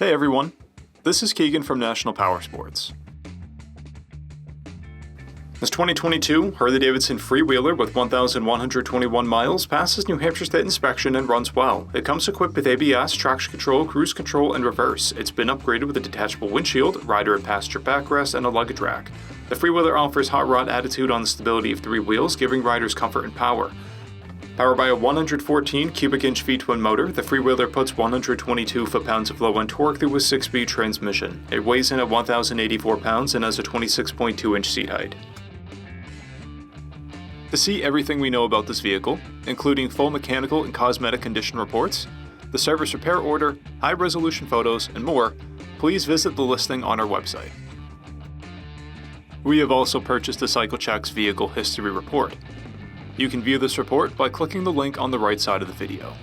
Hey everyone, this is Keegan from National Powersports. This 2022 HARLEY-DAVIDSON Freewheeler with 1,121 miles passes New Hampshire State inspection and runs well. It comes equipped with ABS, traction control, cruise control, and reverse. It's been upgraded with a detachable windshield, rider and passenger backrest, and a luggage rack. The Freewheeler offers hot rod attitude on the stability of three wheels, giving riders comfort and power. Powered by a 114 cubic inch V-twin motor, the Freewheeler puts 122 foot-pounds of low-end torque through a 6-speed transmission. It weighs in at 1,084 pounds and has a 26.2 inch seat height. To see everything we know about this vehicle, including full mechanical and cosmetic condition reports, the service repair order, high-resolution photos, and more, please visit the listing on our website. We have also purchased the CycleCheck's Vehicle History Report. You can view this report by clicking the link on the right side of the video.